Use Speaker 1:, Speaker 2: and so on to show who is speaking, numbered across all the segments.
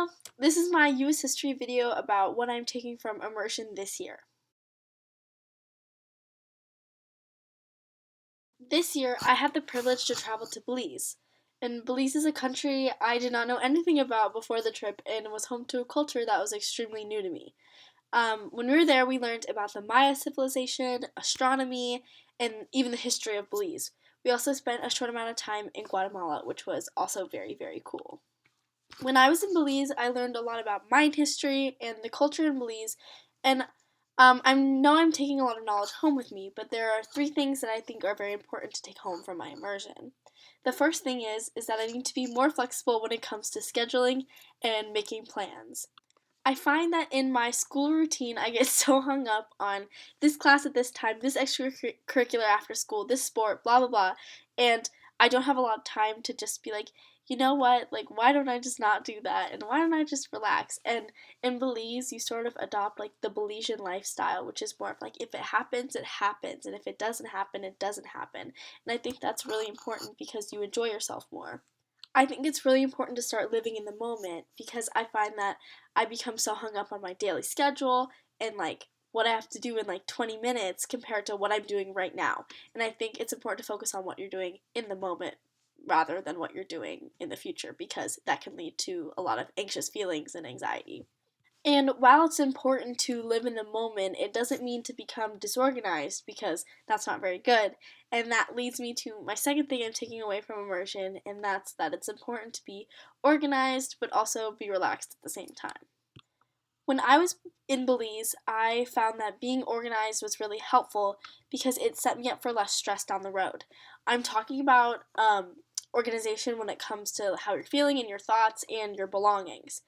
Speaker 1: Hello! This is my US history video about what I'm taking from Immersion this year. This year, I had the privilege to travel to Belize. And Belize is a country I did not know anything about before the trip and was home to a culture that was extremely new to me. When we were there, we learned about the Maya civilization, astronomy, and even the history of Belize. We also spent a short amount of time in Guatemala, which was also very, very cool. When I was in Belize, I learned a lot about mine history and the culture in Belize, and I know I'm taking a lot of knowledge home with me, but there are three things that I think are very important to take home from my immersion. The first thing is that I need to be more flexible when it comes to scheduling and making plans. I find that in my school routine, I get so hung up on this class at this time, this extracurricular after school, this sport, blah, blah, blah, and I don't have a lot of time to just be like, you know what, like, why don't I just not do that, and why don't I just relax? And in Belize, you sort of adopt, like, the Belizean lifestyle, which is more of, like, if it happens, it happens, and if it doesn't happen, it doesn't happen, and I think that's really important because you enjoy yourself more. I think it's really important to start living in the moment because I find that I become so hung up on my daily schedule and like what I have to do in like 20 minutes compared to what I'm doing right now. And I think it's important to focus on what you're doing in the moment rather than what you're doing in the future because that can lead to a lot of anxious feelings and anxiety. And while it's important to live in the moment, it doesn't mean to become disorganized because that's not very good. And that leads me to my second thing I'm taking away from immersion, and that's that it's important to be organized but also be relaxed at the same time. When I was in Belize, I found that being organized was really helpful because it set me up for less stress down the road. I'm talking about organization when it comes to how you're feeling and your thoughts and your belongings.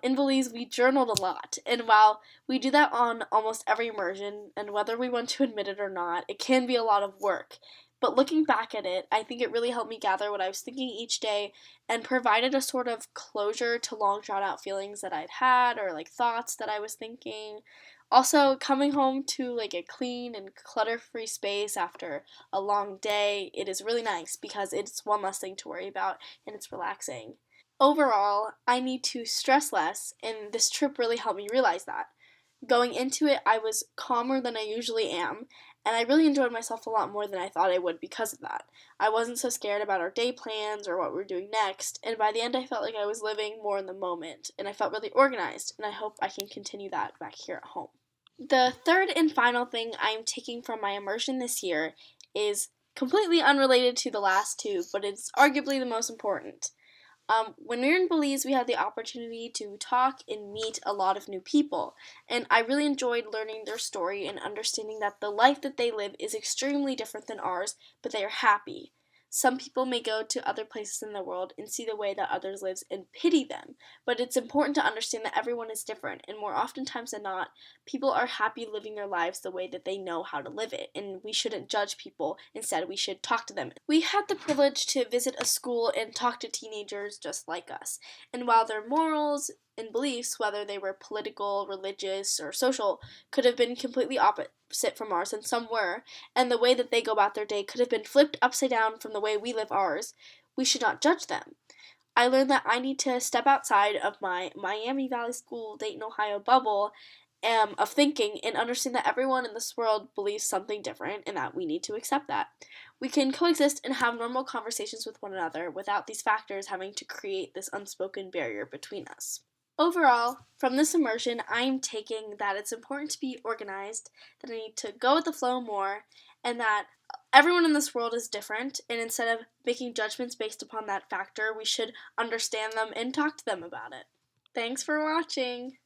Speaker 1: In Belize, we journaled a lot, and while we do that on almost every immersion, and whether we want to admit it or not, it can be a lot of work. But looking back at it, I think it really helped me gather what I was thinking each day and provided a sort of closure to long drawn out feelings that I'd had or like thoughts that I was thinking. Also, coming home to like a clean and clutter free space after a long day, it is really nice because it's one less thing to worry about and it's relaxing. Overall, I need to stress less, and this trip really helped me realize that. Going into it, I was calmer than I usually am, and I really enjoyed myself a lot more than I thought I would because of that. I wasn't so scared about our day plans or what we were doing next, and by the end, I felt like I was living more in the moment, and I felt really organized, and I hope I can continue that back here at home. The third and final thing I'm taking from my immersion this year is completely unrelated to the last two, but it's arguably the most important. When we were in Belize, we had the opportunity to talk and meet a lot of new people, and I really enjoyed learning their story and understanding that the life that they live is extremely different than ours, but they are happy. Some people may go to other places in the world and see the way that others live and pity them, but it's important to understand that everyone is different, and more oftentimes than not, people are happy living their lives the way that they know how to live it, and we shouldn't judge people. Instead, we should talk to them. We had the privilege to visit a school and talk to teenagers just like us, and while their morals and beliefs, whether they were political, religious, or social, could have been completely opposite from ours, and some were, and the way that they go about their day could have been flipped upside down from the way we live ours, we should not judge them. I learned that I need to step outside of my Miami Valley School, Dayton, Ohio bubble of thinking and understand that everyone in this world believes something different and that we need to accept that. We can coexist and have normal conversations with one another without these factors having to create this unspoken barrier between us. Overall, from this immersion, I am taking that it's important to be organized, that I need to go with the flow more, and that everyone in this world is different, and instead of making judgments based upon that factor, we should understand them and talk to them about it. Thanks for watching!